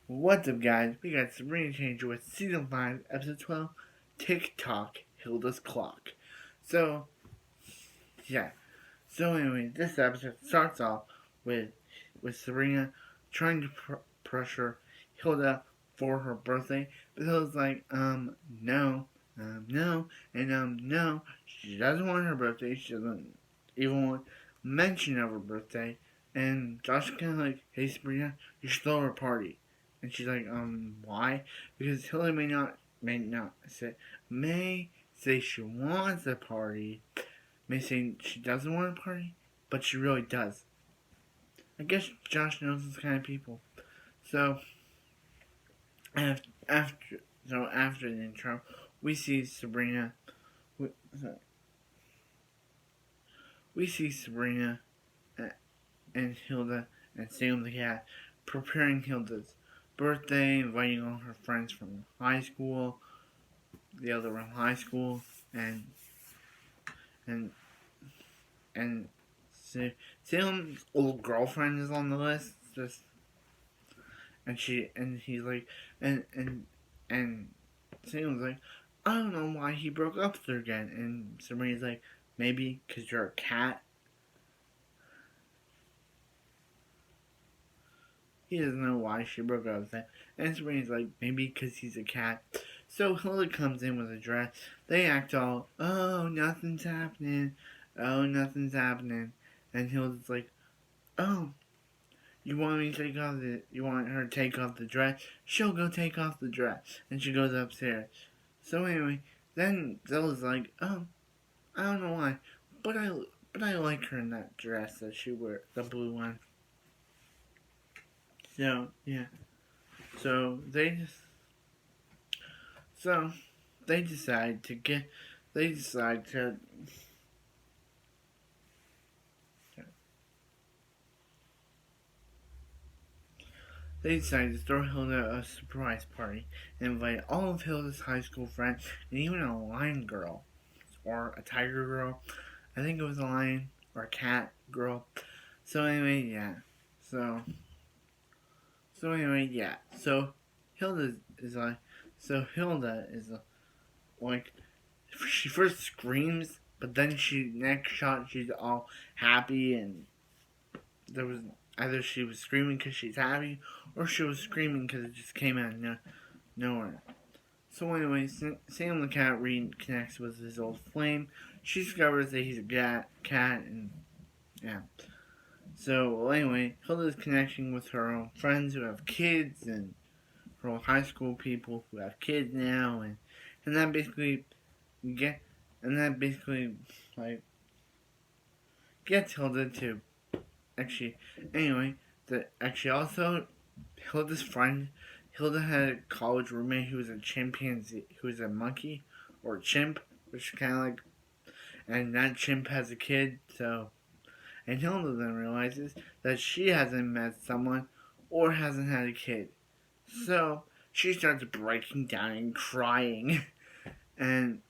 What's up, guys? We got Sabrina Change with Season 5, Episode 12, TikTok, Hilda's Clock. So, yeah. So, anyway, this episode starts off with Sabrina trying to pressure Hilda for her birthday. But Hilda's like, no, no, and no. She doesn't want her birthday. She doesn't even want mention of her birthday. And Josh is kind of like, hey, Sabrina, you should throw her a party. And she's like, why? Because Hilda may say she wants a party, may say she doesn't want a party, but she really does. I guess Josh knows this kind of people. So after the intro, we see Sabrina. We see Sabrina and Hilda and Sam the cat preparing Hilda's birthday, inviting all her friends from high school, the other from high school, and and Salem's old girlfriend is on the list. He's like, and Salem's like, I don't know why he broke up with her again. And Sabrina's like, maybe because you're a cat. He doesn't know why she broke up with him. And Sabrina's like, maybe because he's a cat. So Hilda comes in with a dress. They act all, oh, nothing's happening. Oh, nothing's happening. And Hilda's like, oh, you want her to take off the dress? She'll go take off the dress. And she goes upstairs. So anyway, then Zella's like, oh, I don't know why, but I like her in that dress that she wear, the blue one. So yeah, so they decide to throw Hilda a surprise party and invite all of Hilda's high school friends and even a lion girl or a tiger girl. I think it was a lion or a cat girl. So anyway, yeah. So anyway, yeah. So Hilda is like, she first screams, but then next shot she's all happy, and there was either she was screaming because she's happy or she was screaming because it just came out of nowhere. So anyway, Sam the cat reconnects with his old flame. She discovers that he's a cat, and yeah. So anyway, Hilda's connecting with her own friends who have kids, and her old high school people who have kids now, and that basically like gets Hilda to actually anyway. Also Hilda had a college roommate who was a chimpanzee, who was a monkey or a chimp, which is kind of like, and that chimp has a kid. So, and Hilda then realizes that she hasn't met someone or hasn't had a kid. So she starts breaking down and crying, and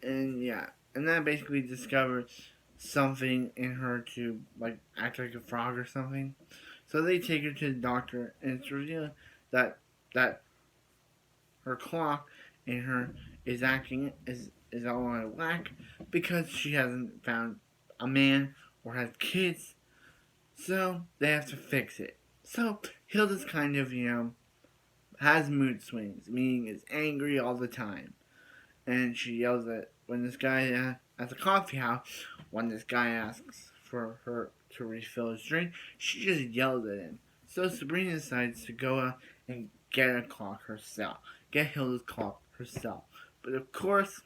yeah, and that basically discovers something in her to like act like a frog or something. So they take her to the doctor, and it's revealed that her clock in her is all out of whack because she hasn't found a man or has kids. So they have to fix it. So Hilda's kind of has mood swings, meaning is angry all the time, and she yells at when this guy at the coffee house. When this guy asks for her to refill his drink, she just yells at him. So Sabrina decides to go out and get a clock herself, get Hilda's clock herself. But of course,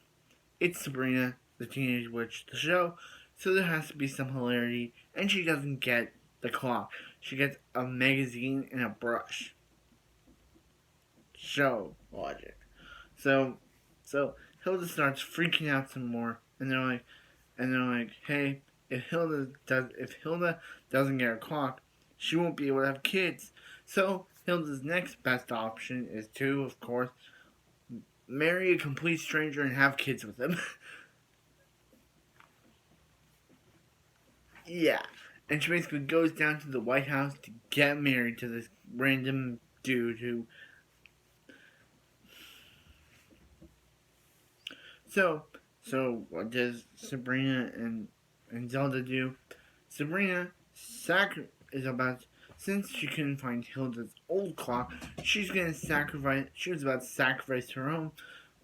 it's Sabrina, the teenage witch, the show, so there has to be some hilarity, and she doesn't get the clock. She gets a magazine and a brush. Show logic. So Hilda starts freaking out some more, and they're like, hey, if Hilda doesn't get her clock, she won't be able to have kids. So Hilda's next best option is to, of course, marry a complete stranger and have kids with him. Yeah. And she basically goes down to the White House to get married to this random dude who. So what does Sabrina and Zelda do? Sabrina is about, since she couldn't find Hilda's old clock, she's gonna sacrifice. She was about to sacrifice her own.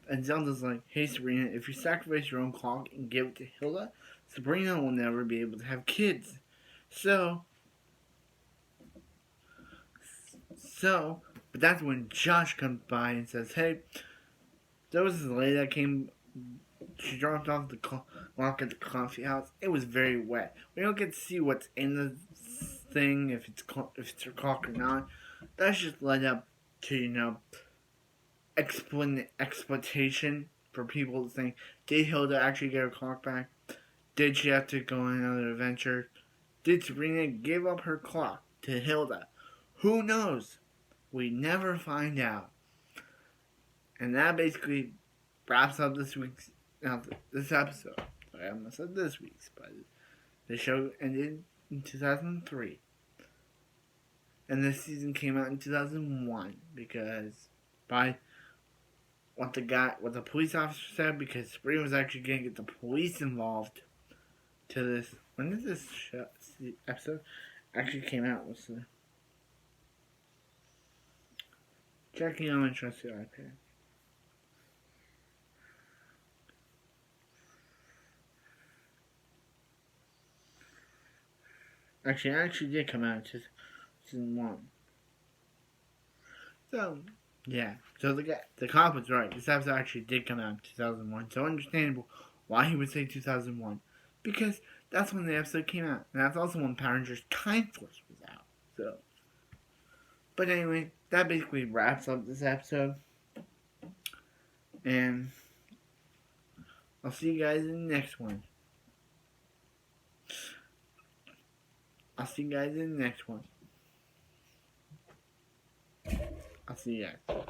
And Zelda's like, "Hey Sabrina, if you sacrifice your own clock and give it to Hilda, Sabrina will never be able to have kids." So, but that's when Josh comes by and says, "Hey, there was this lady that came. She dropped off the clock at the coffee house. It was very wet. We don't get to see what's in the thing, if it's her clock or not. That's just led up to, exploitation for people to think, did Hilda actually get her clock back? Did she have to go on another adventure? Did Sabrina give up her clock to Hilda? Who knows? We never find out." And that basically wraps up this episode. Sorry, I almost said this week's, but the show ended in 2003. And this season came out in 2001 because by what the police officer said, because Sabrina was actually going to get the police involved to this. When did this episode actually came out? Was the checking on my trusty iPad. Actually, it actually did come out in 2001. So, yeah. So the cop was right. This episode actually did come out in 2001. So understandable why he would say 2001. Because that's when the episode came out. And that's also when Power Rangers Time Force was out. So, but anyway, that basically wraps up this episode. And I'll see you guys in the next one. I'll see you guys.